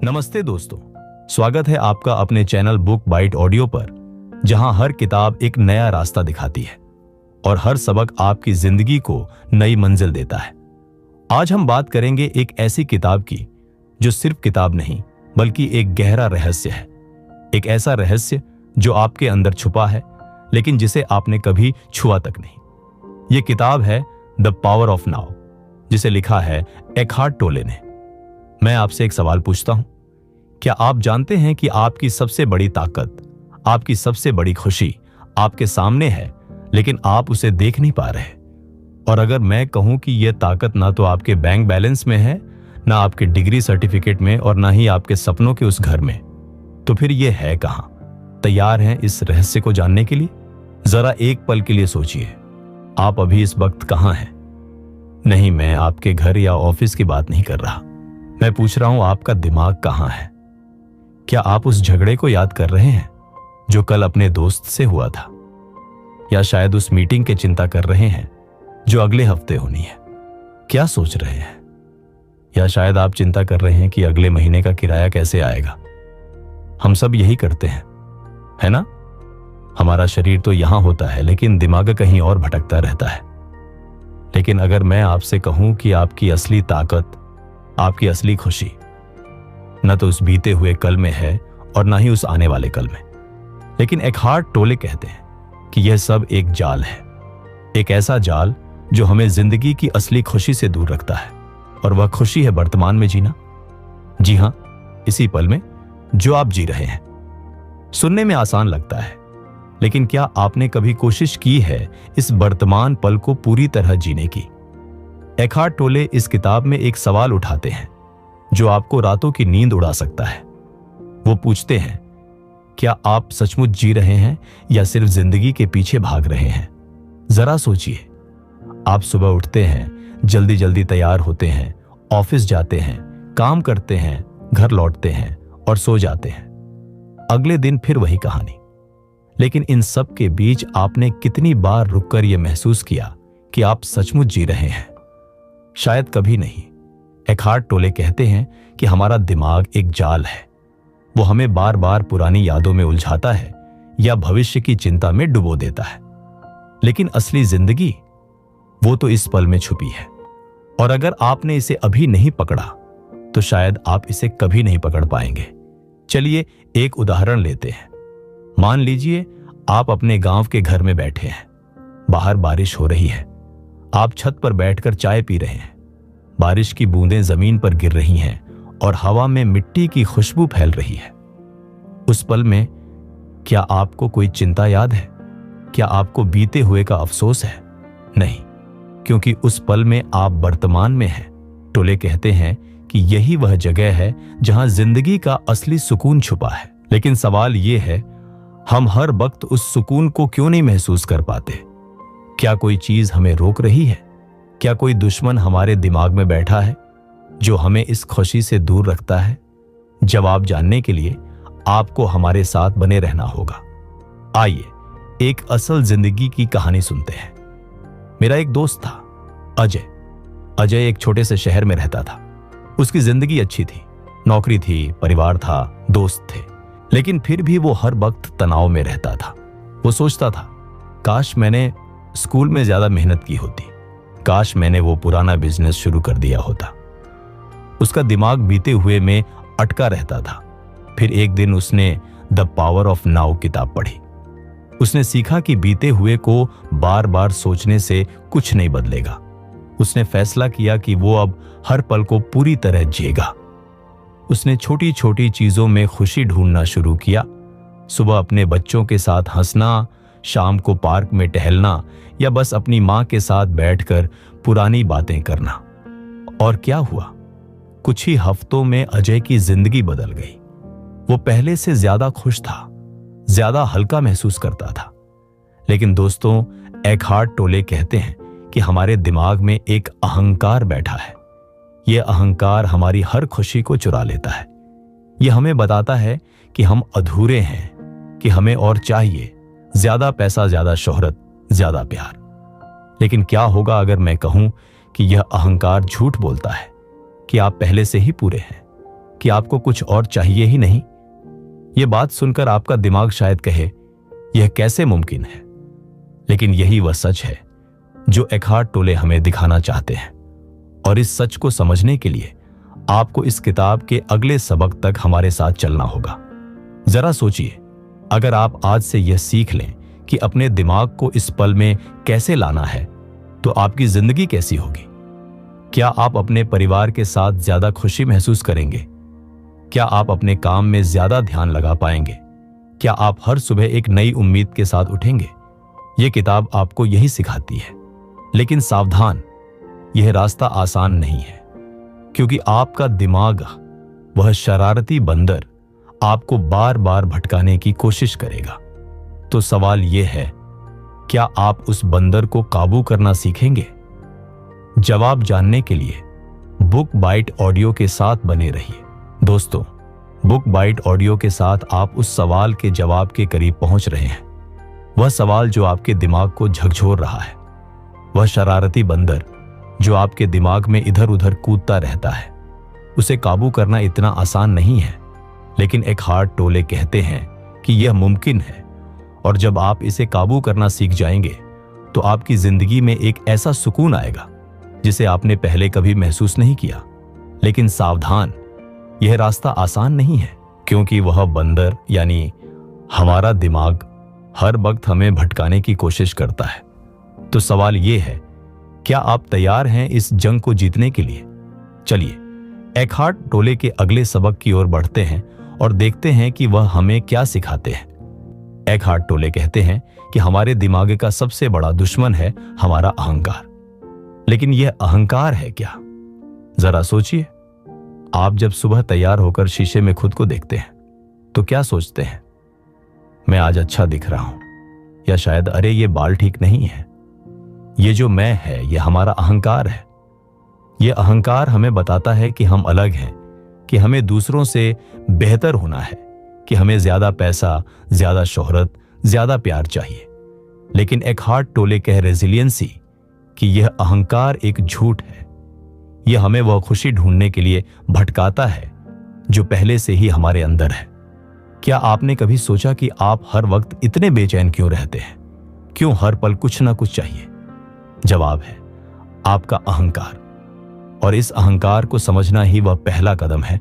नमस्ते दोस्तों, स्वागत है आपका अपने चैनल बुक बाइट ऑडियो पर, जहां हर किताब एक नया रास्ता दिखाती है और हर सबक आपकी जिंदगी को नई मंजिल देता है। आज हम बात करेंगे एक ऐसी किताब की जो सिर्फ किताब नहीं बल्कि एक गहरा रहस्य है। एक ऐसा रहस्य जो आपके अंदर छुपा है लेकिन जिसे आपने कभी छुआ तक नहीं। यह किताब है द पावर ऑफ नाउ, जिसे लिखा है एकहार्ट टोले ने। मैं आपसे एक सवाल पूछता हूं, क्या आप जानते हैं कि आपकी सबसे बड़ी ताकत, आपकी सबसे बड़ी खुशी आपके सामने है लेकिन आप उसे देख नहीं पा रहे? और अगर मैं कहूं कि यह ताकत ना तो आपके बैंक बैलेंस में है, ना आपके डिग्री सर्टिफिकेट में और ना ही आपके सपनों के उस घर में, तो फिर यह है कहां? तैयार हैं इस रहस्य को जानने के लिए? जरा एक पल के लिए सोचिए, आप अभी इस वक्त कहां हैं? नहीं, मैं आपके घर या ऑफिस की बात नहीं कर रहा। मैं पूछ रहा हूं आपका दिमाग कहां है? क्या आप उस झगड़े को याद कर रहे हैं जो कल अपने दोस्त से हुआ था? या शायद उस मीटिंग की चिंता कर रहे हैं जो अगले हफ्ते होनी है? क्या सोच रहे हैं? या शायद आप चिंता कर रहे हैं कि अगले महीने का किराया कैसे आएगा? हम सब यही करते हैं, है ना? हमारा शरीर तो यहां होता है लेकिन दिमाग कहीं और भटकता रहता है। लेकिन अगर मैं आपसे कहूं कि आपकी असली ताकत, आपकी असली खुशी न तो उस बीते हुए कल में है और ना ही उस आने वाले कल में, लेकिन एकहार्ट टोले कहते हैं कि यह सब एक जाल है। एक ऐसा जाल जो हमें जिंदगी की असली खुशी से दूर रखता है, और वह खुशी है वर्तमान में जीना। जी हां, इसी पल में जो आप जी रहे हैं। सुनने में आसान लगता है, लेकिन क्या आपने कभी कोशिश की है इस वर्तमान पल को पूरी तरह जीने की? एकहार्ट टोले इस किताब में एक सवाल उठाते हैं जो आपको रातों की नींद उड़ा सकता है। वो पूछते हैं, क्या आप सचमुच जी रहे हैं या सिर्फ जिंदगी के पीछे भाग रहे हैं? जरा सोचिए, आप सुबह उठते हैं, जल्दी जल्दी तैयार होते हैं, ऑफिस जाते हैं, काम करते हैं, घर लौटते हैं और सो जाते हैं। अगले दिन फिर वही कहानी। लेकिन इन सब के बीच आपने कितनी बार रुककर यह महसूस किया कि आप सचमुच जी रहे हैं? शायद कभी नहीं। एकहार्ट टोले कहते हैं कि हमारा दिमाग एक जाल है। वो हमें बार बार पुरानी यादों में उलझाता है या भविष्य की चिंता में डुबो देता है। लेकिन असली जिंदगी, वो तो इस पल में छुपी है, और अगर आपने इसे अभी नहीं पकड़ा तो शायद आप इसे कभी नहीं पकड़ पाएंगे। चलिए एक उदाहरण लेते हैं। मान लीजिए आप अपने गांव के घर में बैठे हैं। बाहर बारिश हो रही है। आप छत पर बैठकर चाय पी रहे हैं। बारिश की बूंदें जमीन पर गिर रही हैं और हवा में मिट्टी की खुशबू फैल रही है। उस पल में क्या आपको कोई चिंता याद है? क्या आपको बीते हुए का अफसोस है? नहीं, क्योंकि उस पल में आप वर्तमान में हैं। टोले कहते हैं कि यही वह जगह है जहां जिंदगी का असली सुकून छुपा है। लेकिन सवाल यह है, हम हर वक्त उस सुकून को क्यों नहीं महसूस कर पाते? क्या कोई चीज हमें रोक रही है? क्या कोई दुश्मन हमारे दिमाग में बैठा है जो हमें इस खुशी से दूर रखता है? जवाब जानने के लिए आपको हमारे साथ बने रहना होगा। आइए एक असल जिंदगी की कहानी सुनते हैं। मेरा एक दोस्त था, अजय। अजय एक छोटे से शहर में रहता था। उसकी जिंदगी अच्छी थी, नौकरी थी, परिवार था, दोस्त थे, लेकिन फिर भी वो हर वक्त तनाव में रहता था। वो सोचता था, काश मैंने स्कूल में ज्यादा मेहनत की होती, काश मैंने वो पुराना बिजनेस शुरू कर दिया होता। उसका दिमाग बीते हुए में अटका रहता था। फिर एक दिन उसने द पावर ऑफ नाउ किताब पढ़ी। उसने सीखा कि बीते हुए को बार बार सोचने से कुछ नहीं बदलेगा। उसने फैसला किया कि वो अब हर पल को पूरी तरह जिएगा। उसने छोटी छोटी चीजों में खुशी ढूंढना शुरू किया। सुबह अपने बच्चों के साथ हंसना, शाम को पार्क में टहलना या बस अपनी मां के साथ बैठकर पुरानी बातें करना। और क्या हुआ? कुछ ही हफ्तों में अजय की जिंदगी बदल गई। वो पहले से ज्यादा खुश था, ज्यादा हल्का महसूस करता था। लेकिन दोस्तों, एकहार्ट टोले कहते हैं कि हमारे दिमाग में एक अहंकार बैठा है। यह अहंकार हमारी हर खुशी को चुरा लेता है। यह हमें बताता है कि हम अधूरे हैं, कि हमें और चाहिए, ज्यादा पैसा, ज्यादा शोहरत, ज्यादा प्यार। लेकिन क्या होगा अगर मैं कहूं कि यह अहंकार झूठ बोलता है कि आप पहले से ही पूरे हैं? कि आपको कुछ और चाहिए ही नहीं? यह बात सुनकर आपका दिमाग शायद कहे, यह कैसे मुमकिन है? लेकिन यही वह सच है जो एकहार्ट टोले हमें दिखाना चाहते हैं। और इस सच को समझने के लिए आपको इस किताब के अगले सबक तक हमारे साथ चलना होगा। जरा सोचिए, अगर आप आज से यह सीख लें कि अपने दिमाग को इस पल में कैसे लाना है, तो आपकी जिंदगी कैसी होगी? क्या आप अपने परिवार के साथ ज्यादा खुशी महसूस करेंगे? क्या आप अपने काम में ज्यादा ध्यान लगा पाएंगे? क्या आप हर सुबह एक नई उम्मीद के साथ उठेंगे? यह किताब आपको यही सिखाती है। लेकिन सावधान, यह रास्ता आसान नहीं है, क्योंकि आपका दिमाग, वह शरारती बंदर, आपको बार बार भटकाने की कोशिश करेगा। तो सवाल यह है, क्या आप उस बंदर को काबू करना सीखेंगे? जवाब जानने के लिए बुक बाइट ऑडियो के साथ बने रहिए। दोस्तों, बुक बाइट ऑडियो के साथ आप उस सवाल के जवाब के करीब पहुंच रहे हैं। वह सवाल जो आपके दिमाग को झकझोर रहा है, वह शरारती बंदर जो आपके दिमाग में इधर उधर कूदता रहता है, उसे काबू करना इतना आसान नहीं है। लेकिन एकहार्ट टोले कहते हैं कि यह मुमकिन है, और जब आप इसे काबू करना सीख जाएंगे तो आपकी जिंदगी में एक ऐसा सुकून आएगा जिसे आपने पहले कभी महसूस नहीं किया। लेकिन सावधान, यह रास्ता आसान नहीं है, क्योंकि वह बंदर यानी हमारा दिमाग हर वक्त हमें भटकाने की कोशिश करता है। तो सवाल यह है, क्या आप तैयार हैं इस जंग को जीतने के लिए? चलिए एकहार्ट टोले के अगले सबक की ओर बढ़ते हैं और देखते हैं कि वह हमें क्या सिखाते हैं। एकहार्ट टोले कहते हैं कि हमारे दिमाग का सबसे बड़ा दुश्मन है हमारा अहंकार। लेकिन यह अहंकार है क्या? जरा सोचिए, आप जब सुबह तैयार होकर शीशे में खुद को देखते हैं तो क्या सोचते हैं? मैं आज अच्छा दिख रहा हूं, या शायद अरे ये बाल ठीक नहीं है। ये जो मैं है, यह हमारा अहंकार है। यह अहंकार हमें बताता है कि हम अलग हैं, कि हमें दूसरों से बेहतर होना है, कि हमें ज्यादा पैसा, ज्यादा शोहरत, ज्यादा प्यार चाहिए। लेकिन एकहार्ट टोले कह रेजिलियंसी कि यह अहंकार एक झूठ है। यह हमें वह खुशी ढूंढने के लिए भटकाता है जो पहले से ही हमारे अंदर है। क्या आपने कभी सोचा कि आप हर वक्त इतने बेचैन क्यों रहते हैं? क्यों हर पल कुछ ना कुछ चाहिए? जवाब है आपका अहंकार। और इस अहंकार को समझना ही वह पहला कदम है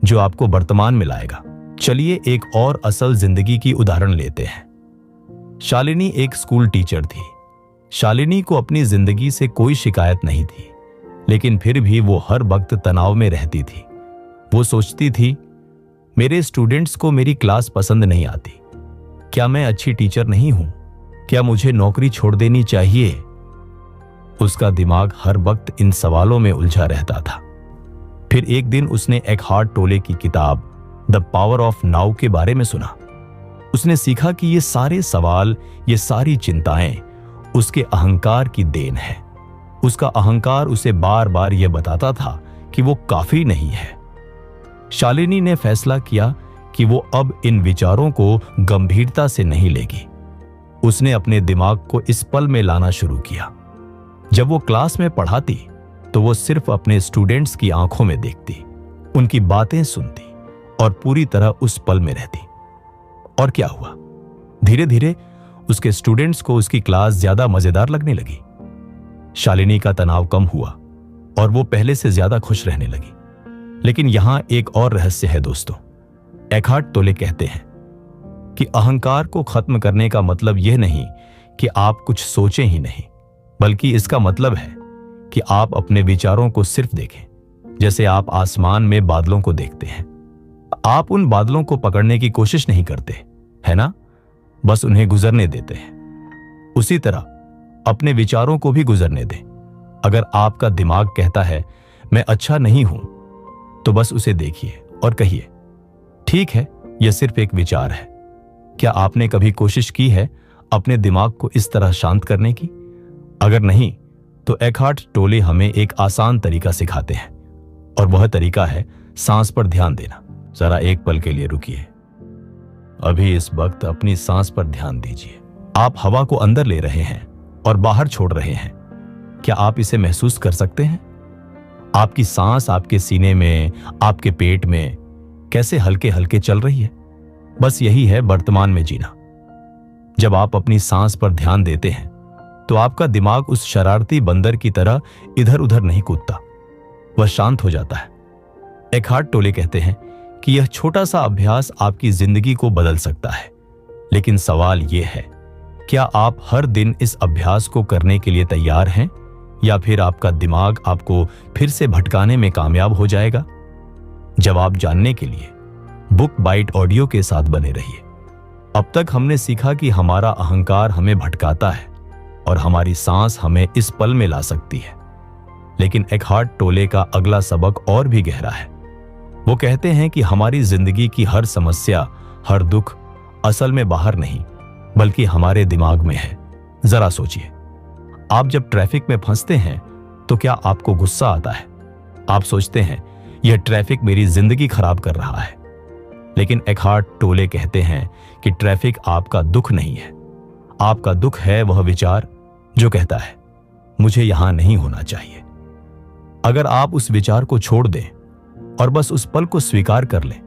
जो आपको वर्तमान में लाएगा। चलिए एक और असल जिंदगी की उदाहरण लेते हैं। शालिनी एक स्कूल टीचर थी। शालिनी को अपनी जिंदगी से कोई शिकायत नहीं थी, लेकिन फिर भी वो हर वक्त तनाव में रहती थी। वो सोचती थी, मेरे स्टूडेंट्स को मेरी क्लास पसंद नहीं आती। क्या मैं अच्छी टीचर नहीं हूं? क्या मुझे नौकरी छोड़ देनी चाहिए? उसका दिमाग हर वक्त इन सवालों में उलझा रहता था। फिर एक दिन उसने एकहार्ट टोले की किताब द पावर ऑफ नाउ के बारे में सुना। उसने सीखा कि ये सारे सवाल, ये सारी चिंताएं उसके अहंकार की देन है। उसका अहंकार उसे बार बार यह बताता था कि वो काफी नहीं है। शालिनी ने फैसला किया कि वो अब इन विचारों को गंभीरता से नहीं लेगी। उसने अपने दिमाग को इस पल में लाना शुरू किया। जब वो क्लास में पढ़ाती तो वो सिर्फ अपने स्टूडेंट्स की आंखों में देखती, उनकी बातें सुनती और पूरी तरह उस पल में रहती। और क्या हुआ? धीरे धीरे उसके स्टूडेंट्स को उसकी क्लास ज्यादा मजेदार लगने लगी। शालिनी का तनाव कम हुआ और वो पहले से ज्यादा खुश रहने लगी। लेकिन यहां एक और रहस्य है दोस्तों। एकहार्ट टोले कहते हैं कि अहंकार को खत्म करने का मतलब यह नहीं कि आप कुछ सोचें ही नहीं, बल्कि इसका मतलब है कि आप अपने विचारों को सिर्फ देखें, जैसे आप आसमान में बादलों को देखते हैं। आप उन बादलों को पकड़ने की कोशिश नहीं करते, है ना? बस उन्हें गुजरने देते हैं। उसी तरह अपने विचारों को भी गुजरने दें। अगर आपका दिमाग कहता है मैं अच्छा नहीं हूं, तो बस उसे देखिए और कहिए, ठीक है, यह सिर्फ एक विचार है। क्या आपने कभी कोशिश की है अपने दिमाग को इस तरह शांत करने की? अगर नहीं, तो एकहार्ट टोले हमें एक आसान तरीका सिखाते हैं, और वह तरीका है सांस पर ध्यान देना। जरा एक पल के लिए रुकिए। अभी इस वक्त अपनी सांस पर ध्यान दीजिए। आप हवा को अंदर ले रहे हैं और बाहर छोड़ रहे हैं। क्या आप इसे महसूस कर सकते हैं? आपकी सांस आपके सीने में, आपके पेट में कैसे हल्के हल्के चल रही है। बस यही है वर्तमान में जीना। जब आप अपनी सांस पर ध्यान देते हैं तो आपका दिमाग उस शरारती बंदर की तरह इधर उधर नहीं कूदता, वह शांत हो जाता है। एकहार्ट टोले कहते हैं कि यह छोटा सा अभ्यास आपकी जिंदगी को बदल सकता है। लेकिन सवाल यह है, क्या आप हर दिन इस अभ्यास को करने के लिए तैयार हैं, या फिर आपका दिमाग आपको फिर से भटकाने में कामयाब हो जाएगा? जवाब जानने के लिए बुक बाइट ऑडियो के साथ बने रहिए। अब तक हमने सीखा कि हमारा अहंकार हमें भटकाता है और हमारी सांस हमें इस पल में ला सकती है। लेकिन एकहार्ट टोले का अगला सबक और भी गहरा है। वो कहते हैं कि हमारी जिंदगी की हर समस्या, हर दुख असल में बाहर नहीं बल्कि हमारे दिमाग में है। जरा सोचिए, आप जब ट्रैफिक में फंसते हैं तो क्या आपको गुस्सा आता है? आप सोचते हैं यह ट्रैफिक मेरी जिंदगी खराब कर रहा है। लेकिन एकहार्ट टोले कहते हैं कि ट्रैफिक आपका दुख नहीं है। आपका दुख है वह विचार जो कहता है मुझे यहां नहीं होना चाहिए। अगर आप उस विचार को छोड़ दें और बस उस पल को स्वीकार कर लें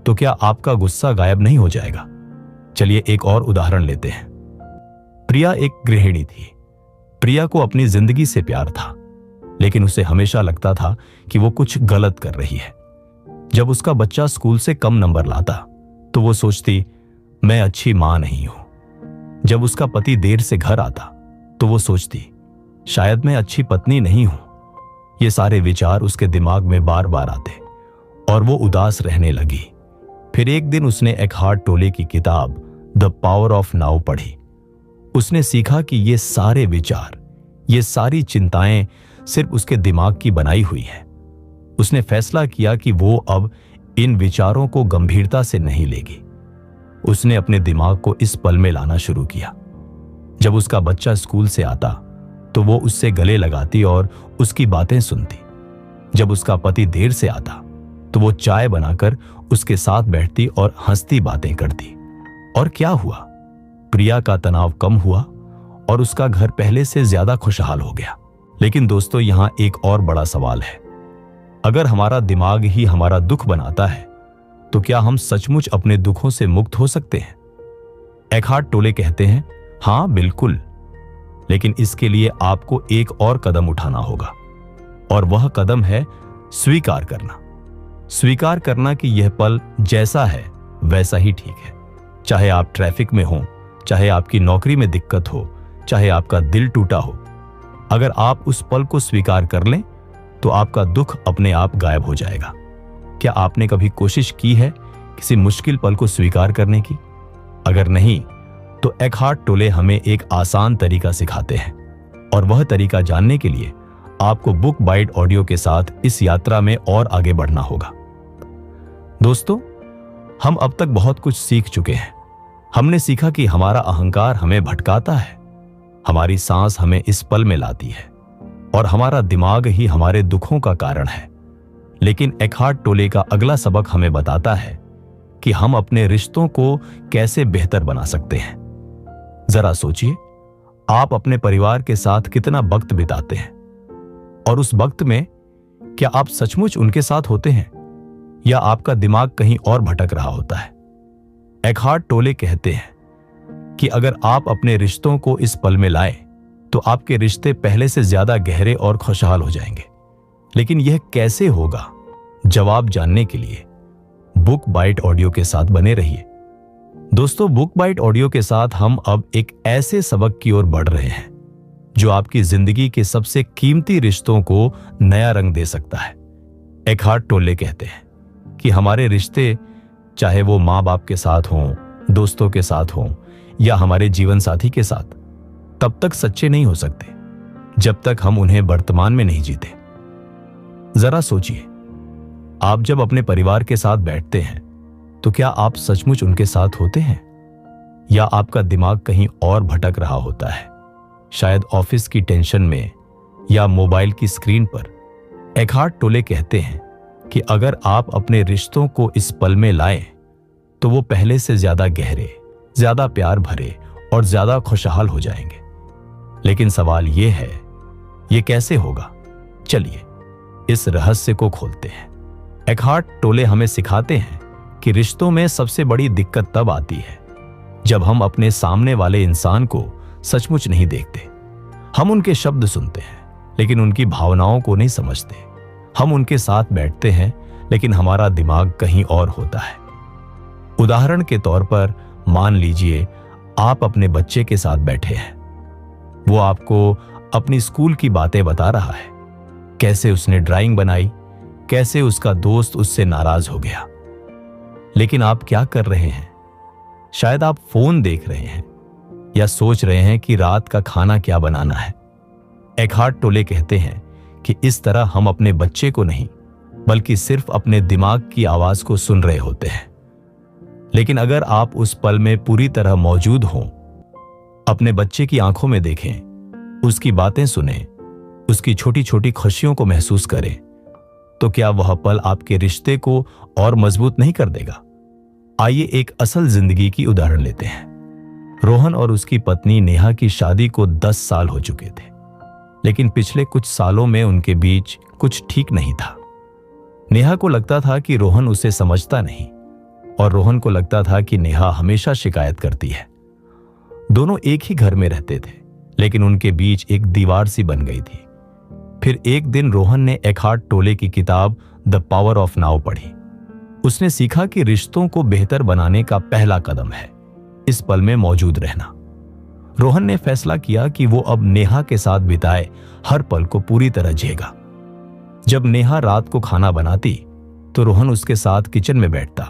तो क्या आपका गुस्सा गायब नहीं हो जाएगा? चलिए एक और उदाहरण लेते हैं। प्रिया एक गृहिणी थी। प्रिया को अपनी जिंदगी से प्यार था, लेकिन उसे हमेशा लगता था कि वो कुछ गलत कर रही है। जब उसका बच्चा स्कूल से कम नंबर लाता तो वो सोचती मैं अच्छी मां नहीं हूं। जब उसका पति देर से घर आता तो वो सोचती शायद मैं अच्छी पत्नी नहीं हूं। ये सारे विचार उसके दिमाग में बार बार आते और वो उदास रहने लगी। फिर एक दिन उसने एकहार्ट टोले की किताब द पावर ऑफ नाउ पढ़ी। उसने सीखा कि ये सारे विचार, ये सारी चिंताएं सिर्फ उसके दिमाग की बनाई हुई है। उसने फैसला किया कि वो अब इन विचारों को गंभीरता से नहीं लेगी। उसने अपने दिमाग को इस पल में लाना शुरू किया। जब उसका बच्चा स्कूल से आता तो वो उससे गले लगाती और उसकी बातें सुनती। जब उसका पति देर से आता तो वो चाय बनाकर उसके साथ बैठती और हंसती बातें करती। और क्या हुआ? प्रिया का तनाव कम हुआ और उसका घर पहले से ज्यादा खुशहाल हो गया। लेकिन दोस्तों, यहां एक और बड़ा सवाल है। अगर हमारा दिमाग ही हमारा दुख बनाता है तो क्या हम सचमुच अपने दुखों से मुक्त हो सकते हैं? एकहार्ट टोले कहते हैं हां, बिल्कुल। लेकिन इसके लिए आपको एक और कदम उठाना होगा, और वह कदम है स्वीकार करना। स्वीकार करना कि यह पल जैसा है वैसा ही ठीक है। चाहे आप ट्रैफिक में हो, चाहे आपकी नौकरी में दिक्कत हो, चाहे आपका दिल टूटा हो, अगर आप उस पल को स्वीकार कर लें तो आपका दुख अपने आप गायब हो जाएगा। क्या आपने कभी कोशिश की है किसी मुश्किल पल को स्वीकार करने की? अगर नहीं तो एकहार्ट टोले हमें एक आसान तरीका सिखाते हैं, और वह तरीका जानने के लिए आपको बुक बाइट ऑडियो के साथ इस यात्रा में और आगे बढ़ना होगा। दोस्तों, हम अब तक बहुत कुछ सीख चुके हैं। हमने सीखा कि हमारा अहंकार हमें भटकाता है, हमारी सांस हमें इस पल में लाती है, और हमारा दिमाग ही हमारे दुखों का कारण है। लेकिन एकहार्ट टोले का अगला सबक हमें बताता है कि हम अपने रिश्तों को कैसे बेहतर बना सकते हैं। जरा सोचिए, आप अपने परिवार के साथ कितना वक्त बिताते हैं, और उस वक्त में क्या आप सचमुच उनके साथ होते हैं, या आपका दिमाग कहीं और भटक रहा होता है? एकहार्ट टोले कहते हैं कि अगर आप अपने रिश्तों को इस पल में लाएं तो आपके रिश्ते पहले से ज्यादा गहरे और खुशहाल हो जाएंगे। लेकिन यह कैसे होगा? जवाब जानने के लिए बुक बाइट ऑडियो के साथ बने रहिए। दोस्तों, बुक बाइट ऑडियो के साथ हम अब एक ऐसे सबक की ओर बढ़ रहे हैं जो आपकी जिंदगी के सबसे कीमती रिश्तों को नया रंग दे सकता है। एकहार्ट टोले कहते हैं कि हमारे रिश्ते, चाहे वो माँ बाप के साथ हों, दोस्तों के साथ हों, या हमारे जीवन साथी के साथ, तब तक सच्चे नहीं हो सकते जब तक हम उन्हें वर्तमान में नहीं जीते। जरा सोचिए, आप जब अपने परिवार के साथ बैठते हैं तो क्या आप सचमुच उनके साथ होते हैं, या आपका दिमाग कहीं और भटक रहा होता है, शायद ऑफिस की टेंशन में या मोबाइल की स्क्रीन पर? एकहार्ट टोले कहते हैं कि अगर आप अपने रिश्तों को इस पल में लाएं तो वो पहले से ज्यादा गहरे, ज्यादा प्यार भरे और ज्यादा खुशहाल हो जाएंगे। लेकिन सवाल ये है, ये कैसे होगा? चलिए इस रहस्य को खोलते हैं। एकहार्ट टोले हमें सिखाते हैं कि रिश्तों में सबसे बड़ी दिक्कत तब आती है जब हम अपने सामने वाले इंसान को सचमुच नहीं देखते। हम उनके शब्द सुनते हैं लेकिन उनकी भावनाओं को नहीं समझते। हम उनके साथ बैठते हैं लेकिन हमारा दिमाग कहीं और होता है। उदाहरण के तौर पर मान लीजिए आप अपने बच्चे के साथ बैठे हैं। वो आपको अपनी स्कूल की बातें बता रहा है, कैसे उसने ड्राइंग बनाई, कैसे उसका दोस्त उससे नाराज हो गया। लेकिन आप क्या कर रहे हैं? शायद आप फोन देख रहे हैं या सोच रहे हैं कि रात का खाना क्या बनाना है। एकहार्ट टोले कहते हैं कि इस तरह हम अपने बच्चे को नहीं बल्कि सिर्फ अपने दिमाग की आवाज को सुन रहे होते हैं। लेकिन अगर आप उस पल में पूरी तरह मौजूद हों, अपने बच्चे की आंखों में देखें, उसकी बातें सुने, उसकी छोटी छोटी खुशियों को महसूस करें, तो क्या वह पल आपके रिश्ते को और मजबूत नहीं कर देगा? आइए एक असल जिंदगी की उदाहरण लेते हैं। रोहन और उसकी पत्नी नेहा की शादी को 10 साल हो चुके थे, लेकिन पिछले कुछ सालों में उनके बीच कुछ ठीक नहीं था। नेहा को लगता था कि रोहन उसे समझता नहीं और रोहन को लगता था कि नेहा हमेशा शिकायत करती है। दोनों एक ही घर में रहते थे, लेकिन उनके बीच एक दीवार सी बन गई थी। फिर एक दिन रोहन ने एकहार्ट टोले की किताब द पावर ऑफ नाउ पढ़ी। उसने सीखा कि रिश्तों को बेहतर बनाने का पहला कदम है इस पल में मौजूद रहना। रोहन ने फैसला किया कि वो अब नेहा के साथ बिताए हर पल को पूरी तरह जिएगा। जब नेहा रात को खाना बनाती तो रोहन उसके साथ किचन में बैठता,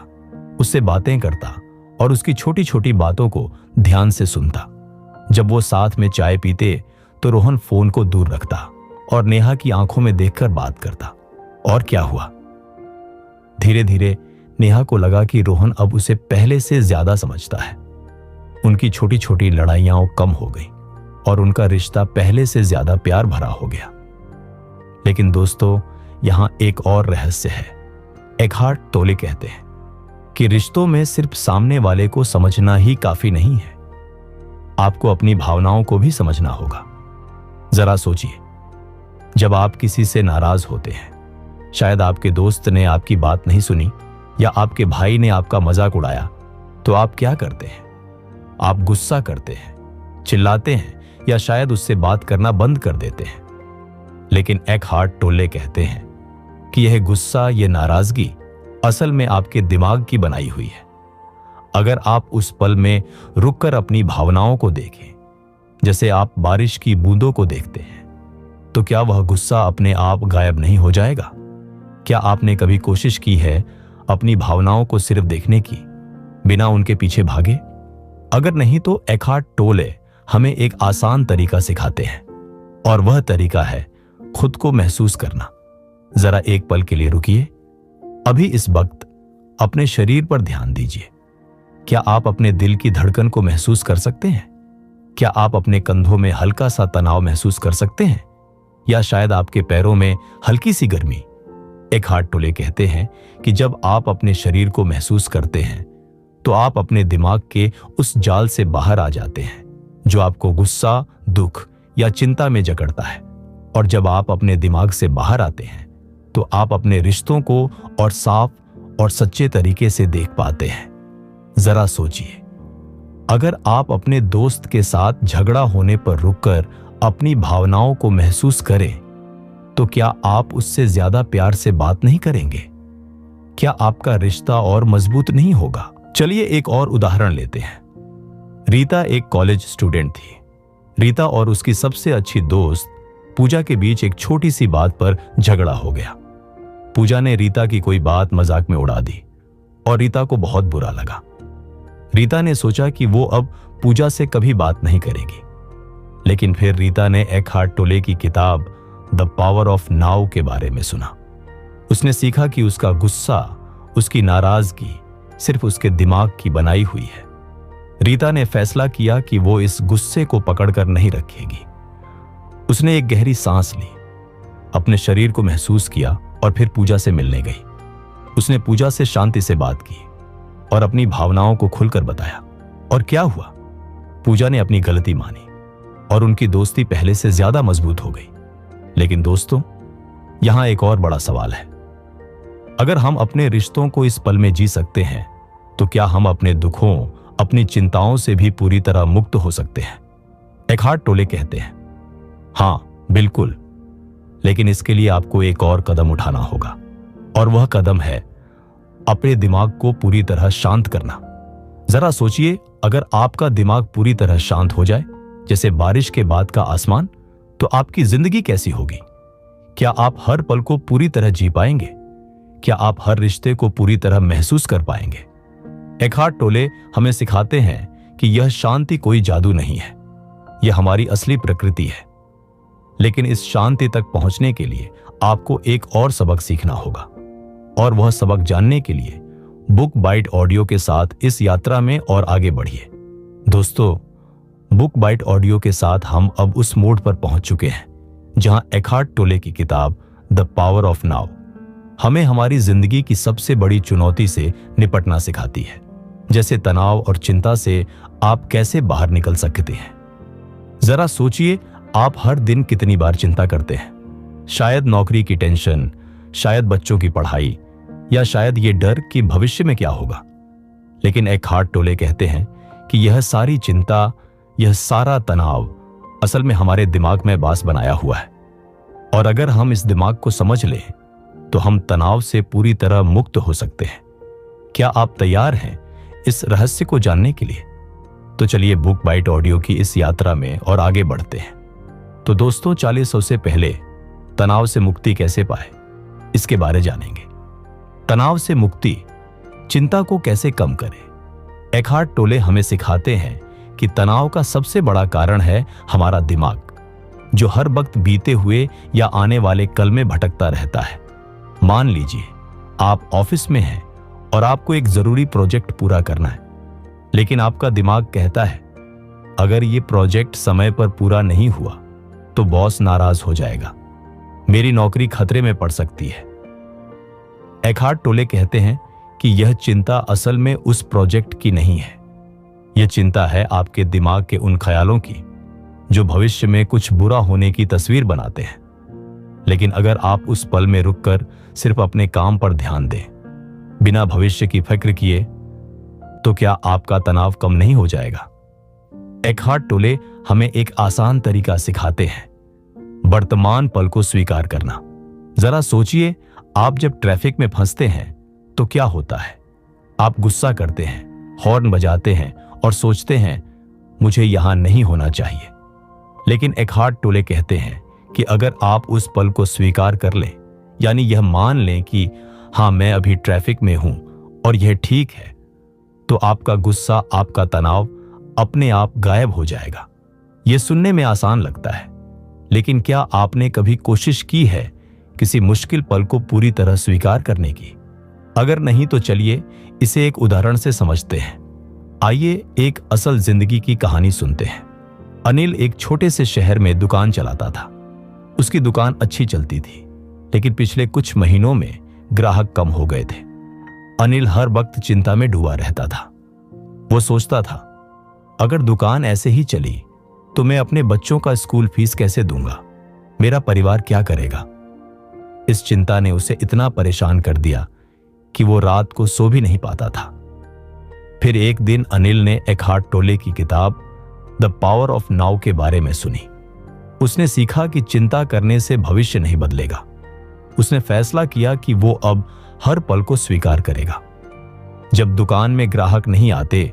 उससे बातें करता और उसकी छोटी छोटी बातों को ध्यान से सुनता। जब वो साथ में चाय पीते तो रोहन फोन को दूर रखता और नेहा की आंखों में देखकर बात करता। और क्या हुआ? धीरे धीरे नेहा को लगा कि रोहन अब उसे पहले से ज्यादा समझता है। उनकी छोटी छोटी लड़ाइयां कम हो गई और उनका रिश्ता पहले से ज्यादा प्यार भरा हो गया। लेकिन दोस्तों, यहां एक और रहस्य है। एकहार्ट टोले कहते हैं कि रिश्तों में सिर्फ सामने वाले को समझना ही काफी नहीं है, आपको अपनी भावनाओं को भी समझना होगा। जरा सोचिए, जब आप किसी से नाराज होते हैं, शायद आपके दोस्त ने आपकी बात नहीं सुनी या आपके भाई ने आपका मजाक उड़ाया, तो आप क्या करते हैं? आप गुस्सा करते हैं, चिल्लाते हैं या शायद उससे बात करना बंद कर देते हैं। लेकिन एकहार्ट टोले कहते हैं कि यह गुस्सा, यह नाराजगी असल में आपके दिमाग की बनाई हुई है। अगर आप उस पल में रुककर अपनी भावनाओं को देखें, जैसे आप बारिश की बूंदों को देखते हैं, तो क्या वह गुस्सा अपने आप गायब नहीं हो जाएगा? क्या आपने कभी कोशिश की है अपनी भावनाओं को सिर्फ देखने की, बिना उनके पीछे भागे? अगर नहीं तो एकहार्ट टोले हमें एक आसान तरीका सिखाते हैं, और वह तरीका है खुद को महसूस करना। जरा एक पल के लिए रुकिए। अभी इस वक्त अपने शरीर पर ध्यान दीजिए। क्या आप अपने दिल की धड़कन को महसूस कर सकते हैं? क्या आप अपने कंधों में हल्का सा तनाव महसूस कर सकते हैं, या शायद आपके पैरों में हल्की सी गर्मी? एकहार्ट टोले कहते हैं कि जब आप अपने शरीर को महसूस करते हैं तो आप अपने दिमाग के उस जाल से बाहर आ जाते हैं जो आपको गुस्सा, दुख या चिंता में जकड़ता है। और जब आप अपने दिमाग से बाहर आते हैं तो आप अपने रिश्तों को और साफ और सच्चे तरीके से देख पाते हैं। जरा सोचिए, अगर आप अपने दोस्त के साथ झगड़ा होने पर रुककर अपनी भावनाओं को महसूस करें, तो क्या आप उससे ज्यादा प्यार से बात नहीं करेंगे? क्या आपका रिश्ता और मजबूत नहीं होगा? चलिए एक और उदाहरण लेते हैं। रीता एक कॉलेज स्टूडेंट थी। रीता और उसकी सबसे अच्छी दोस्त पूजा के बीच एक छोटी सी बात पर झगड़ा हो गया। पूजा ने रीता की कोई बात मजाक में उड़ा दी और रीता को बहुत बुरा लगा। रीता ने सोचा कि वो अब पूजा से कभी बात नहीं करेगी। लेकिन फिर रीता ने एकहार्ट टोले की किताब द पावर ऑफ नाउ के बारे में सुना। उसने सीखा कि उसका गुस्सा, उसकी नाराजगी सिर्फ उसके दिमाग की बनाई हुई है। रीता ने फैसला किया कि वो इस गुस्से को पकड़कर नहीं रखेगी। उसने एक गहरी सांस ली, अपने शरीर को महसूस किया और फिर पूजा से मिलने गई। उसने पूजा से शांति से बात की और अपनी भावनाओं को खुलकर बताया। और क्या हुआ? पूजा ने अपनी गलती मानी और उनकी दोस्ती पहले से ज्यादा मजबूत हो गई। लेकिन दोस्तों, यहां एक और बड़ा सवाल है, अगर हम अपने रिश्तों को इस पल में जी सकते हैं तो क्या हम अपने दुखों, अपनी चिंताओं से भी पूरी तरह मुक्त हो सकते हैं? एकहार्ट टोले कहते हैं, हां बिल्कुल, लेकिन इसके लिए आपको एक और कदम उठाना होगा, और वह कदम है अपने दिमाग को पूरी तरह शांत करना। जरा सोचिए, अगर आपका दिमाग पूरी तरह शांत हो जाए, जैसे बारिश के बाद का आसमान, तो आपकी जिंदगी कैसी होगी? क्या आप हर पल को पूरी तरह जी पाएंगे? क्या आप हर रिश्ते को पूरी तरह महसूस कर पाएंगे? एकहार्ट टोले हमें सिखाते हैं कि यह शांति कोई जादू नहीं है, यह हमारी असली प्रकृति है। लेकिन इस शांति तक पहुंचने के लिए आपको एक और सबक सीखना होगा, और वह सबक जानने के लिए बुक बाइट ऑडियो के साथ इस यात्रा में और आगे बढ़िए। दोस्तों, बुक बाइट ऑडियो के साथ हम अब उस मोड पर पहुंच चुके हैं जहां एकहार्ट टोले की किताब द पावर ऑफ नाउ हमें हमारी जिंदगी की सबसे बड़ी चुनौती से निपटना सिखाती है, जैसे तनाव और चिंता से आप कैसे बाहर निकल सकते हैं। जरा सोचिए, आप हर दिन कितनी बार चिंता करते हैं? शायद नौकरी की टेंशन, शायद बच्चों की पढ़ाई, या शायद ये डर कि भविष्य में क्या होगा। लेकिन एकहार्ट टोले कहते हैं कि यह सारी चिंता, यह सारा तनाव असल में हमारे दिमाग में बास बनाया हुआ है, और अगर हम इस दिमाग को समझ लें तो हम तनाव से पूरी तरह मुक्त हो सकते हैं। क्या आप तैयार हैं इस रहस्य को जानने के लिए? तो चलिए बुक बाइट ऑडियो की इस यात्रा में और आगे बढ़ते हैं। तो दोस्तों, 40 से पहले तनाव से मुक्ति कैसे पाए, इसके बारे जानेंगे। तनाव से मुक्ति, चिंता को कैसे कम करें। एकहार्ट टोले हमें सिखाते हैं कि तनाव का सबसे बड़ा कारण है हमारा दिमाग, जो हर वक्त बीते हुए या आने वाले कल में भटकता रहता है। मान लीजिए आप ऑफिस में हैं और आपको एक जरूरी प्रोजेक्ट पूरा करना है, लेकिन आपका दिमाग कहता है अगर ये प्रोजेक्ट समय पर पूरा नहीं हुआ तो बॉस नाराज हो जाएगा, मेरी नौकरी खतरे में पड़ सकती है। एकहार्ट टोले कहते हैं कि यह चिंता असल में उस प्रोजेक्ट की नहीं है, यह चिंता है आपके दिमाग के उन ख्यालों की जो भविष्य में कुछ बुरा होने की तस्वीर बनाते हैं। लेकिन अगर आप उस पल में रुककर सिर्फ अपने काम पर ध्यान दें, बिना भविष्य की फिक्र किए, तो क्या आपका तनाव कम नहीं हो जाएगा? एकहार्ट टोले हमें एक आसान तरीका सिखाते हैं, वर्तमान पल को स्वीकार करना। जरा सोचिए, आप जब ट्रैफिक में फंसते हैं तो क्या होता है? आप गुस्सा करते हैं, हॉर्न बजाते हैं और सोचते हैं मुझे यहां नहीं होना चाहिए। लेकिन एकहार्ट टोले कहते हैं कि अगर आप उस पल को स्वीकार कर लें, यानी यह मान लें कि हां मैं अभी ट्रैफिक में हूं और यह ठीक है, तो आपका गुस्सा, आपका तनाव अपने आप गायब हो जाएगा। यह सुनने में आसान लगता है, लेकिन क्या आपने कभी कोशिश की है किसी मुश्किल पल को पूरी तरह स्वीकार करने की? अगर नहीं तो चलिए इसे एक उदाहरण से समझते हैं। आइए एक असल जिंदगी की कहानी सुनते हैं। अनिल एक छोटे से शहर में दुकान चलाता था। उसकी दुकान अच्छी चलती थी, लेकिन पिछले कुछ महीनों में ग्राहक कम हो गए थे। अनिल हर वक्त चिंता में डूबा रहता था। वो सोचता था, अगर दुकान ऐसे ही चली तो मैं अपने बच्चों का स्कूल फीस कैसे दूंगा? मेरा परिवार क्या करेगा? इस चिंता ने उसे इतना परेशान कर दिया कि वो रात को सो भी नहीं पाता था। फिर एक दिन अनिल ने एकहार्ट टोले की किताब द पावर ऑफ नाउ के बारे में सुनी। उसने सीखा कि चिंता करने से भविष्य नहीं बदलेगा। उसने फैसला किया कि वो अब हर पल को स्वीकार करेगा। जब दुकान में ग्राहक नहीं आते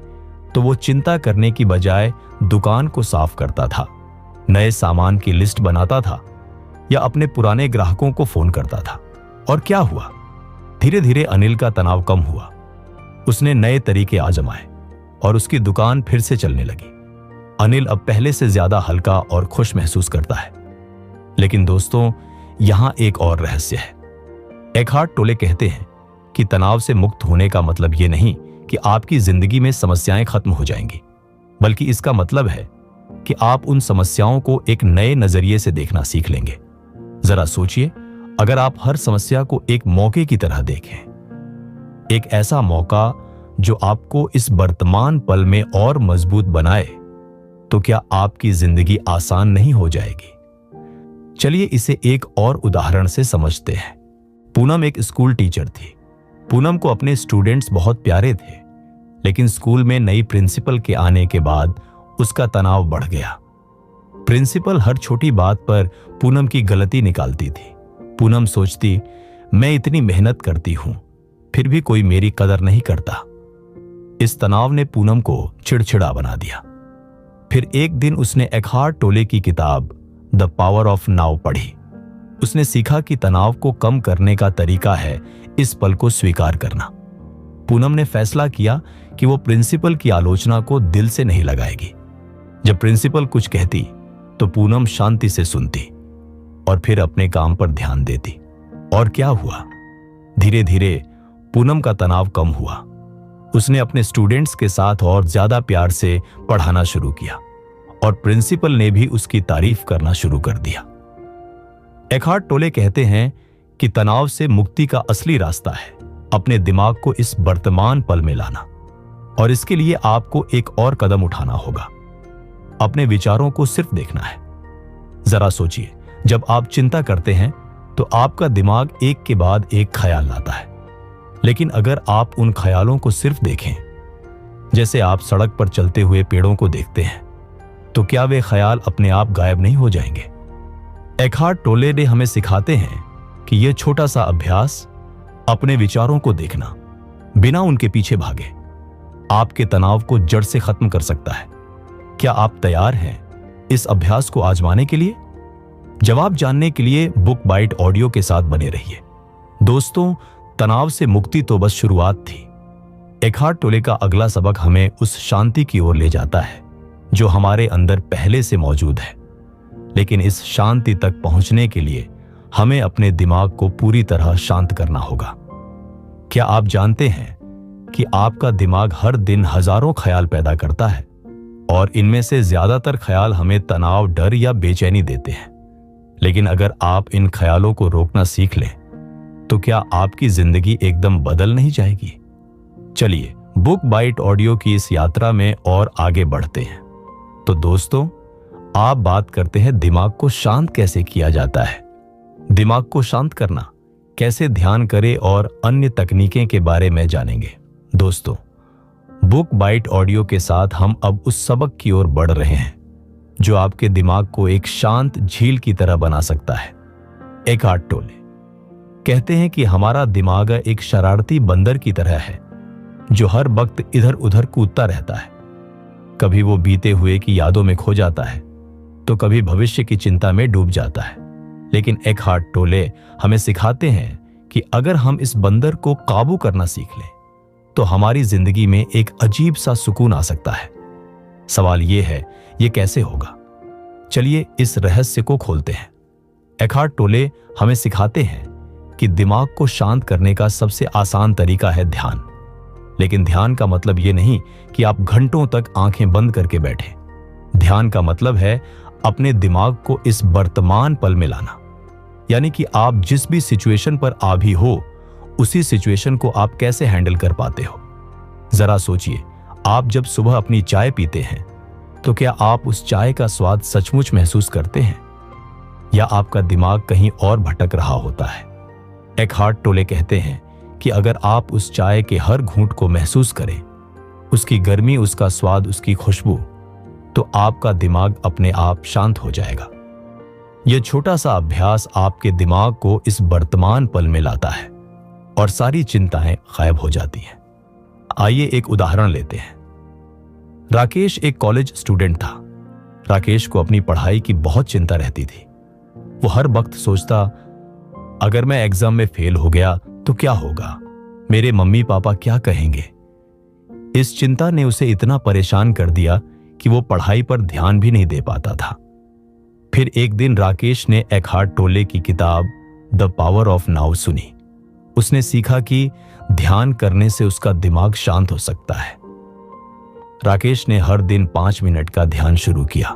तो वो चिंता करने की बजाय दुकान को साफ करता था, नए सामान की लिस्ट बनाता था या अपने पुराने ग्राहकों को फोन करता था। और क्या हुआ? धीरे धीरे अनिल का तनाव कम हुआ। उसने नए तरीके आजमाए और उसकी दुकान फिर से चलने लगी। अनिल अब पहले से ज्यादा हल्का और खुश महसूस करता है। लेकिन दोस्तों, यहां एक और रहस्य है। एकहार्ट टोले कहते हैं कि तनाव से मुक्त होने का मतलब यह नहीं कि आपकी जिंदगी में समस्याएं खत्म हो जाएंगी, बल्कि इसका मतलब है कि आप उन समस्याओं को एक नए नजरिए से देखना सीख लेंगे। जरा सोचिए, अगर आप हर समस्या को एक मौके की तरह देखें, एक ऐसा मौका जो आपको इस वर्तमान पल में और मजबूत बनाए, तो क्या आपकी जिंदगी आसान नहीं हो जाएगी? चलिए इसे एक और उदाहरण से समझते हैं। पूनम एक स्कूल टीचर थी। पूनम को अपने स्टूडेंट्स बहुत प्यारे थे, लेकिन स्कूल में नई प्रिंसिपल के आने के बाद उसका तनाव बढ़ गया। प्रिंसिपल हर छोटी बात पर पूनम की गलती निकालती थी। पूनम सोचती, मैं इतनी मेहनत करती हूं, फिर भी कोई मेरी कदर नहीं करता। इस तनाव ने पूनम को चिड़चिड़ा बना दिया। फिर एक दिन उसने एकहार्ट टोले की किताब द पावर ऑफ नाउ पढ़ी। उसने सीखा कि तनाव को कम करने का तरीका है इस पल को स्वीकार करना। पूनम ने फैसला किया कि वो प्रिंसिपल की आलोचना को दिल से नहीं लगाएगी। जब प्रिंसिपल कुछ कहती तो पूनम शांति से सुनती और फिर अपने काम पर ध्यान देती। और क्या हुआ? धीरे धीरे पूनम का तनाव कम हुआ। उसने अपने स्टूडेंट्स के साथ और ज्यादा प्यार से पढ़ाना शुरू किया और प्रिंसिपल ने भी उसकी तारीफ करना शुरू कर दिया। एकहार्ट टोले कहते हैं कि तनाव से मुक्ति का असली रास्ता है अपने दिमाग को इस वर्तमान पल में लाना। और इसके लिए आपको एक और कदम उठाना होगा। अपने विचारों को सिर्फ देखना है। जरा सोचिए, जब आप चिंता करते हैं तो आपका दिमाग एक के बाद एक ख्याल लाता है, लेकिन अगर आप उन ख्यालों को सिर्फ देखें, जैसे आप सड़क पर चलते हुए पेड़ों को देखते हैं, तो क्या वे ख्याल अपने आप गायब नहीं हो जाएंगे? एकहार्ट टोले ने हमें सिखाते हैं कि यह छोटा सा अभ्यास, अपने विचारों को देखना बिना उनके पीछे भागे, आपके तनाव को जड़ से खत्म कर सकता है। क्या आप तैयार हैं इस अभ्यास को आजमाने के लिए? जवाब जानने के लिए बुक बाइट ऑडियो के साथ बने रहिए। दोस्तों, तनाव से मुक्ति तो बस शुरुआत थी। एकहार्ट टोले का अगला सबक हमें उस शांति की ओर ले जाता है जो हमारे अंदर पहले से मौजूद है। लेकिन इस शांति तक पहुंचने के लिए हमें अपने दिमाग को पूरी तरह शांत करना होगा। क्या आप जानते हैं कि आपका दिमाग हर दिन हजारों ख्याल पैदा करता है और इनमें से ज्यादातर ख्याल हमें तनाव, डर या बेचैनी देते हैं। लेकिन अगर आप इन ख्यालों को रोकना सीख लें तो क्या आपकी जिंदगी एकदम बदल नहीं जाएगी? चलिए बुक बाइट ऑडियो की इस यात्रा में और आगे बढ़ते हैं। तो दोस्तों, आप बात करते हैं दिमाग को शांत कैसे किया जाता है। दिमाग को शांत करना, कैसे ध्यान करें और अन्य तकनीकें के बारे में जानेंगे। दोस्तों, बुक बाइट ऑडियो के साथ हम अब उस सबक की ओर बढ़ रहे हैं जो आपके दिमाग को एक शांत झील की तरह बना सकता है। एकहार्ट टोले कहते हैं कि हमारा दिमाग एक शरारती बंदर की तरह है जो हर वक्त इधर उधर कूदता रहता है। कभी वो बीते हुए की यादों में खो जाता है तो कभी भविष्य की चिंता में डूब जाता है। लेकिन एकहार्ट टोले हमें सिखाते हैं कि अगर हम इस बंदर को काबू करना सीख लें तो हमारी जिंदगी में एक अजीब सा सुकून आ सकता है। सवाल यह है, ये कैसे होगा? चलिए इस रहस्य को खोलते हैं। एकहार्ट टोले हमें सिखाते हैं कि दिमाग को शांत करने का सबसे आसान तरीका है ध्यान। लेकिन ध्यान का मतलब यह नहीं कि आप घंटों तक आंखें बंद करके बैठे। ध्यान का मतलब है अपने दिमाग को इस वर्तमान पल में लाना। यानी कि आप जिस भी सिचुएशन पर आ भी हो, उसी सिचुएशन को आप कैसे हैंडल कर पाते हो। जरा सोचिए, आप जब सुबह अपनी चाय पीते हैं तो क्या आप उस चाय का स्वाद सचमुच महसूस करते हैं या आपका दिमाग कहीं और भटक रहा होता है? एकहार्ट टोले कहते हैं कि अगर आप उस चाय के हर घूंट को महसूस करें, उसकी गर्मी, उसका स्वाद, उसकी खुशबू, तो आपका दिमाग अपने आप शांत हो जाएगा। यह छोटा सा अभ्यास आपके दिमाग को इस वर्तमान पल में लाता है और सारी चिंताएं गायब हो जाती हैं। आइए एक उदाहरण लेते हैं। राकेश एक कॉलेज स्टूडेंट था। राकेश को अपनी पढ़ाई की बहुत चिंता रहती थी। वो हर वक्त सोचता, अगर मैं एग्जाम में फेल हो गया तो क्या होगा? मेरे मम्मी पापा क्या कहेंगे? इस चिंता ने उसे इतना परेशान कर दिया कि वो पढ़ाई पर ध्यान भी नहीं दे पाता था। फिर एक दिन राकेश ने एकहार्ट टोले की किताब द पावर ऑफ नाउ सुनी। उसने सीखा कि ध्यान करने से उसका दिमाग शांत हो सकता है। राकेश ने हर दिन 5 मिनट का ध्यान शुरू किया।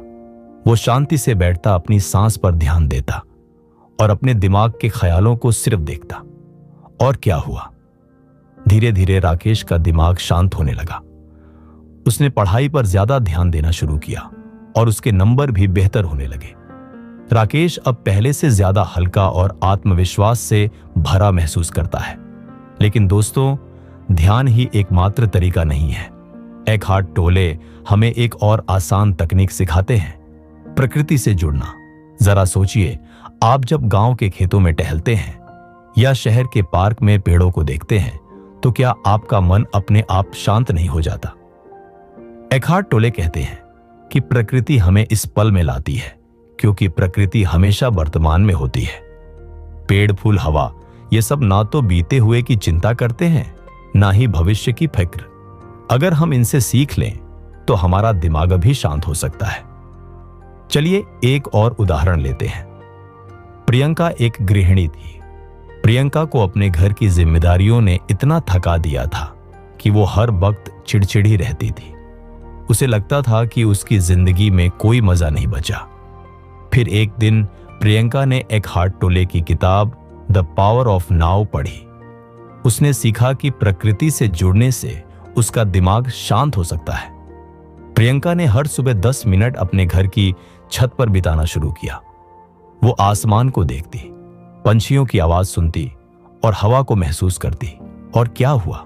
वो शांति से बैठता, अपनी सांस पर ध्यान देता और अपने दिमाग के ख्यालों को सिर्फ देखता। और क्या हुआ? धीरे धीरे राकेश का दिमाग शांत होने लगा। उसने पढ़ाई पर ज्यादा ध्यान देना शुरू किया और उसके नंबर भी बेहतर होने लगे। राकेश अब पहले से ज्यादा हल्का और आत्मविश्वास से भरा महसूस करता है। लेकिन दोस्तों, ध्यान ही एकमात्र तरीका नहीं है। एकहार्ट टोले हमें एक और आसान तकनीक सिखाते हैं, प्रकृति से जुड़ना। जरा सोचिए, आप जब गांव के खेतों में टहलते हैं या शहर के पार्क में पेड़ों को देखते हैं, तो क्या आपका मन अपने आप शांत नहीं हो जाता? एकहार्ट टोले कहते हैं कि प्रकृति हमें इस पल में लाती है, क्योंकि प्रकृति हमेशा वर्तमान में होती है। पेड़, फूल, हवा, ये सब ना तो बीते हुए की चिंता करते हैं, ना ही भविष्य की फिक्र। अगर हम इनसे सीख लें तो हमारा दिमाग भी शांत हो सकता है। चलिए एक और उदाहरण लेते हैं। प्रियंका एक गृहिणी थी। प्रियंका को अपने घर की जिम्मेदारियों ने इतना थका दिया था कि वो हर वक्त चिड़चिड़ी रहती थी। उसे लगता था कि उसकी जिंदगी में कोई मजा नहीं बचा। फिर एक दिन प्रियंका ने एकहार्ट टोले की किताब द पावर ऑफ नाउ पढ़ी। उसने सीखा कि प्रकृति से जुड़ने से उसका दिमाग शांत हो सकता है। प्रियंका ने हर सुबह 10 मिनट अपने घर की छत पर बिताना शुरू किया। वो आसमान को देखती, पंछियों की आवाज सुनती और हवा को महसूस करती। और क्या हुआ?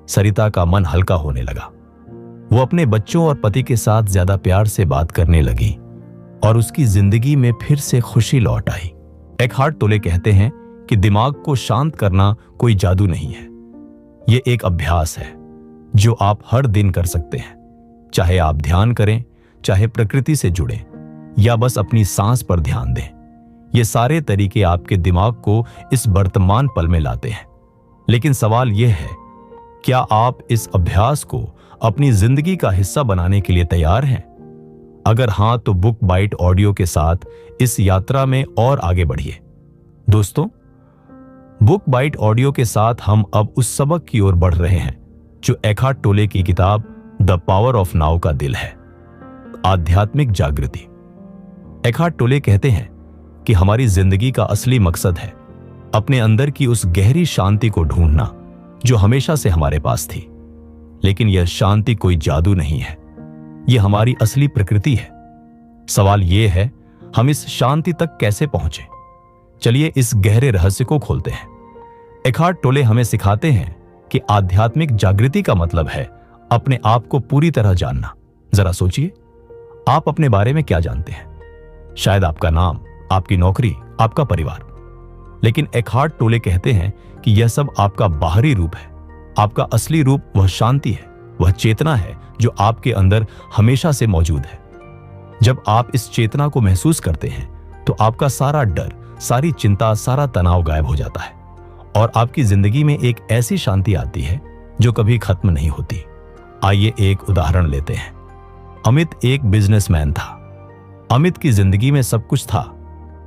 सरिता का मन हल्का होने लगा। वो अपने बच्चों और पति के साथ ज्यादा प्यार से बात करने लगी और उसकी जिंदगी में फिर से खुशी लौट आई। एकहार्ट टोले कहते हैं कि दिमाग को शांत करना कोई जादू नहीं है। ये एक अभ्यास है जो आप हर दिन कर सकते हैं। चाहे आप ध्यान करें, चाहे प्रकृति से जुड़ें, या बस अपनी सांस पर ध्यान दें। ये सारे तरीके आपके दिमाग को इस वर्तमान पल में लाते हैं। लेकिन सवाल यह है, क्या आप इस अभ्यास को अपनी जिंदगी का हिस्सा बनाने के लिए तैयार हैं? अगर हां, तो बुक बाइट ऑडियो के साथ इस यात्रा में और आगे बढ़िए। दोस्तों, बुक बाइट ऑडियो के साथ हम अब उस सबक की ओर बढ़ रहे हैं जो एकहार्ट टोले की किताब द पावर ऑफ नाउ का दिल है, आध्यात्मिक जागृति। एकहार्ट टोले कहते हैं कि हमारी जिंदगी का असली मकसद है अपने अंदर की उस गहरी शांति को ढूंढना जो हमेशा से हमारे पास थी। लेकिन यह शांति कोई जादू नहीं है, यह हमारी असली प्रकृति है। सवाल यह है, हम इस शांति तक कैसे पहुंचे? चलिए इस गहरे रहस्य को खोलते हैं। एकहार्ट टोले हमें सिखाते हैं कि आध्यात्मिक जागृति का मतलब है अपने आप को पूरी तरह जानना। जरा सोचिए, आप अपने बारे में क्या जानते हैं? शायद आपका नाम, आपकी नौकरी, आपका परिवार। लेकिन एकहार्ट टोले कहते हैं कि यह सब आपका बाहरी रूप है। आपका असली रूप वह शांति है, वह चेतना है जो आपके अंदर हमेशा से मौजूद है। जब आप इस चेतना को महसूस करते हैं तो आपका सारा डर, सारी चिंता, सारा तनाव गायब हो जाता है और आपकी जिंदगी में एक ऐसी शांति आती है जो कभी खत्म नहीं होती। आइए एक उदाहरण लेते हैं। अमित एक बिजनेसमैन था। अमित की जिंदगी में सब कुछ था,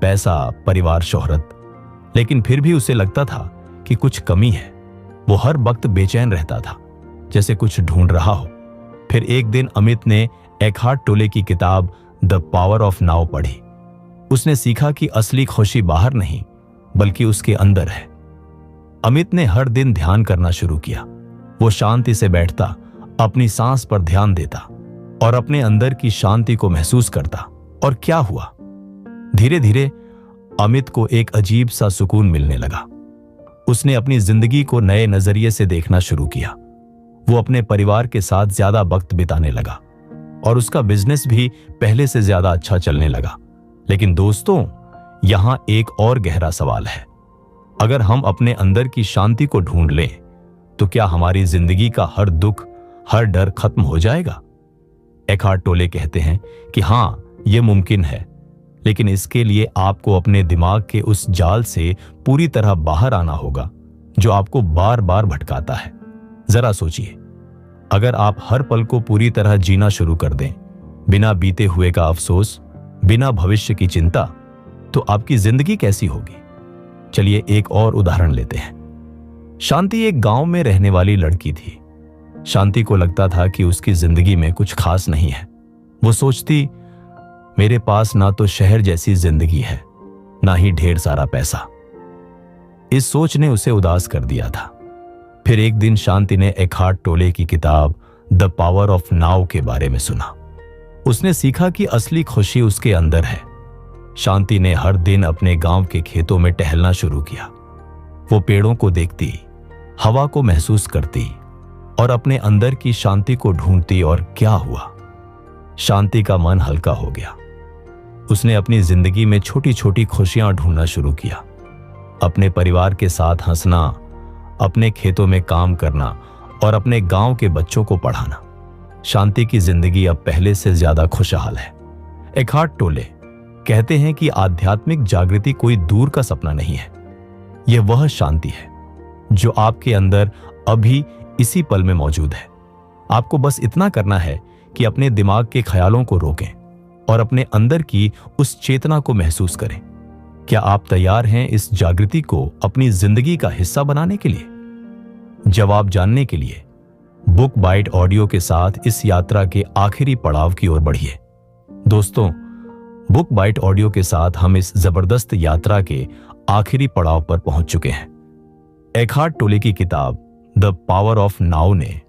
पैसा, परिवार, शोहरत। लेकिन फिर भी उसे लगता था कि कुछ कमी है। वो हर वक्त बेचैन रहता था, जैसे कुछ ढूंढ रहा हो। फिर एक दिन अमित ने एकहार्ट टोले की किताब द पावर ऑफ नाउ पढ़ी। उसने सीखा कि असली खुशी बाहर नहीं बल्कि उसके अंदर है। अमित ने हर दिन ध्यान करना शुरू किया। वो शांति से बैठता, अपनी सांस पर ध्यान देता और अपने अंदर की शांति को महसूस करता। और क्या हुआ? धीरे धीरे अमित को एक अजीब सा सुकून मिलने लगा। उसने अपनी जिंदगी को नए नजरिए से देखना शुरू किया। वो अपने परिवार के साथ ज्यादा वक्त बिताने लगा और उसका बिजनेस भी पहले से ज्यादा अच्छा चलने लगा। लेकिन दोस्तों, यहां एक और गहरा सवाल है। अगर हम अपने अंदर की शांति को ढूंढ लें तो क्या हमारी जिंदगी का हर दुख, हर डर खत्म हो जाएगा? एकहार्ट टोले कहते हैं कि हां, यह मुमकिन है, लेकिन इसके लिए आपको अपने दिमाग के उस जाल से पूरी तरह बाहर आना होगा जो आपको बार बार भटकाता है। जरा सोचिए, अगर आप हर पल को पूरी तरह जीना शुरू कर दें, बिना बीते हुए का अफसोस, बिना भविष्य की चिंता, तो आपकी जिंदगी कैसी होगी? चलिए एक और उदाहरण लेते हैं। शांति एक गांव में रहने वाली लड़की थी। शांति को लगता था कि उसकी जिंदगी में कुछ खास नहीं है। वो सोचती, मेरे पास ना तो शहर जैसी जिंदगी है, ना ही ढेर सारा पैसा। इस सोच ने उसे उदास कर दिया था। फिर एक दिन शांति ने एकहार्ट टोले की किताब द पावर ऑफ नाउ के बारे में सुना। उसने सीखा कि असली खुशी उसके अंदर है। शांति ने हर दिन अपने गांव के खेतों में टहलना शुरू किया। वो पेड़ों को देखती, हवा को महसूस करती और अपने अंदर की शांति को ढूंढती। और क्या हुआ? शांति का मन हल्का हो गया। उसने अपनी जिंदगी में छोटी छोटी खुशियां ढूंढना शुरू किया। अपने परिवार के साथ हंसना, अपने खेतों में काम करना और अपने गांव के बच्चों को पढ़ाना। शांति की जिंदगी अब पहले से ज्यादा खुशहाल है। एखार्ट टोले कहते हैं कि आध्यात्मिक जागृति कोई दूर का सपना नहीं है, यह वह शांति है जो आपके अंदर अभी इसी पल में मौजूद है। आपको बस इतना करना है कि अपने दिमाग के ख्यालों को रोकें और अपने अंदर की उस चेतना को महसूस करें। क्या आप तैयार हैं इस जागृति को अपनी जिंदगी का हिस्सा बनाने के लिए? जवाब जानने के लिए बुक बाइट ऑडियो के साथ इस यात्रा के आखिरी पड़ाव की ओर बढ़िए। दोस्तों, बुक बाइट ऑडियो के साथ हम इस जबरदस्त यात्रा के आखिरी पड़ाव पर पहुंच चुके हैं। एखार्ट टोले की किताब द पावर ऑफ नाउ ने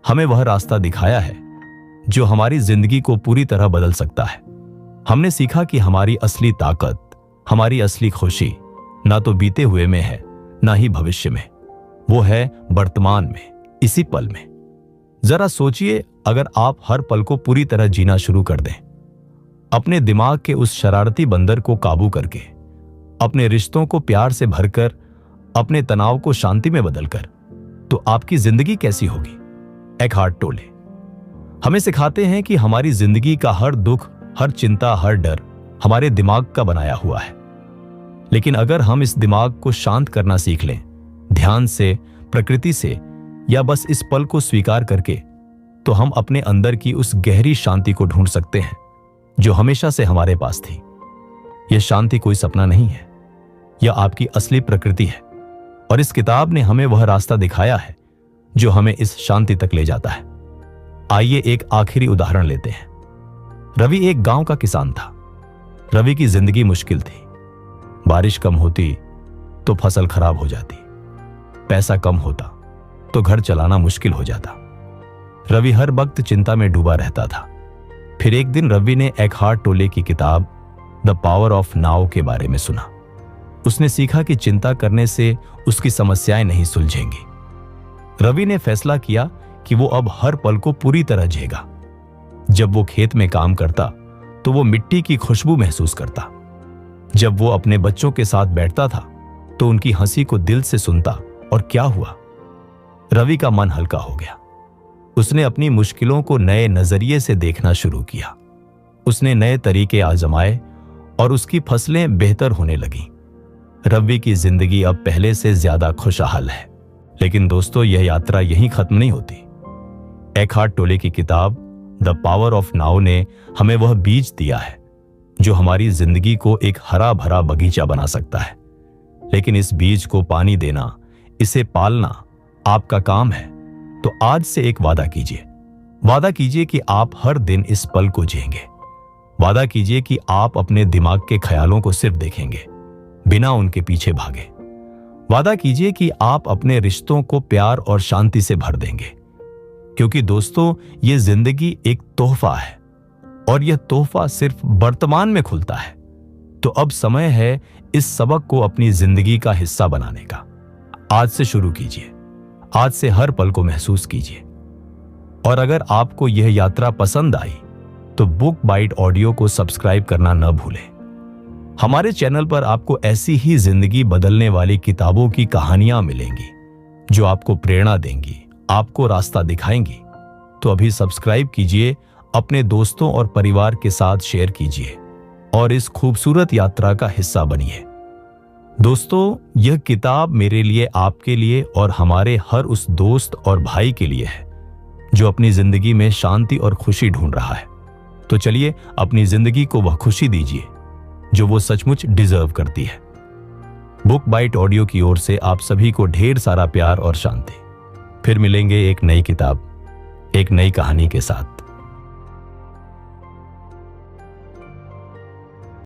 हमें वह रास्ता दिखाया है जो हमारी जिंदगी को पूरी तरह बदल सकता है। हमने सीखा कि हमारी असली ताकत, हमारी असली खुशी ना तो बीते हुए में है, ना ही भविष्य में। वो है वर्तमान में, इसी पल में। जरा सोचिए, अगर आप हर पल को पूरी तरह जीना शुरू कर दें, अपने दिमाग के उस शरारती बंदर को काबू करके, अपने रिश्तों को प्यार से भरकर, अपने तनाव को शांति में बदलकर, तो आपकी जिंदगी कैसी होगी? एखार्ट टोले हमें सिखाते हैं कि हमारी जिंदगी का हर दुख, हर चिंता, हर डर हमारे दिमाग का बनाया हुआ है। लेकिन अगर हम इस दिमाग को शांत करना सीख लें, ध्यान से, प्रकृति से, या बस इस पल को स्वीकार करके, तो हम अपने अंदर की उस गहरी शांति को ढूंढ सकते हैं जो हमेशा से हमारे पास थी। यह शांति कोई सपना नहीं है, यह आपकी असली प्रकृति है। और इस किताब ने हमें वह रास्ता दिखाया है जो हमें इस शांति तक ले जाता है। आइए एक आखिरी उदाहरण लेते हैं। रवि एक गांव का किसान था। रवि की जिंदगी मुश्किल थी। बारिश कम होती तो फसल खराब हो जाती, पैसा कम होता तो घर चलाना मुश्किल हो जाता। रवि हर वक्त चिंता में डूबा रहता था। फिर एक दिन रवि ने एखार्ट टोले की किताब द पावर ऑफ नाउ के बारे में सुना। उसने सीखा कि चिंता करने से उसकी समस्याएं नहीं सुलझेंगी। रवि ने फैसला किया कि वो अब हर पल को पूरी तरह जिएगा। जब वो खेत में काम करता तो वो मिट्टी की खुशबू महसूस करता। जब वो अपने बच्चों के साथ बैठता था तो उनकी हंसी को दिल से सुनता। और क्या हुआ? रवि का मन हल्का हो गया। उसने अपनी मुश्किलों को नए नजरिए से देखना शुरू किया। उसने नए तरीके आजमाए और उसकी फसलें बेहतर होने लगीं। रवि की जिंदगी अब पहले से ज्यादा खुशहाल है। लेकिन दोस्तों, यह यात्रा यहीं खत्म नहीं होती। एखार्ट टोले की किताब द पावर ऑफ नाउ ने हमें वह बीज दिया है जो हमारी जिंदगी को एक हरा भरा बगीचा बना सकता है। लेकिन इस बीज को पानी देना, इसे पालना आपका काम है। तो आज से एक वादा कीजिए। वादा कीजिए कि आप हर दिन इस पल को जिएंगे। वादा कीजिए कि आप अपने दिमाग के ख्यालों को सिर्फ देखेंगे, बिना उनके पीछे भागे। वादा कीजिए कि आप अपने रिश्तों को प्यार और शांति से भर देंगे। क्योंकि दोस्तों, ये जिंदगी एक तोहफा है और यह तोहफा सिर्फ वर्तमान में खुलता है। तो अब समय है इस सबक को अपनी जिंदगी का हिस्सा बनाने का। आज से शुरू कीजिए। आज से हर पल को महसूस कीजिए। और अगर आपको यह यात्रा पसंद आई तो बुक बाइट ऑडियो को सब्सक्राइब करना न भूलें। हमारे चैनल पर आपको ऐसी ही जिंदगी बदलने वाली किताबों की कहानियां मिलेंगी जो आपको प्रेरणा देंगी, आपको रास्ता दिखाएंगी। तो अभी सब्सक्राइब कीजिए, अपने दोस्तों और परिवार के साथ शेयर कीजिए और इस खूबसूरत यात्रा का हिस्सा बनिए। दोस्तों, यह किताब मेरे लिए, आपके लिए और हमारे हर उस दोस्त और भाई के लिए है जो अपनी जिंदगी में शांति और खुशी ढूंढ रहा है। तो चलिए अपनी जिंदगी को वह खुशी दीजिए जो वो सचमुच डिजर्व करती है। बुक बाइट ऑडियो की ओर से आप सभी को ढेर सारा प्यार और शांति। फिर मिलेंगे एक नई किताब, एक नई कहानी के साथ।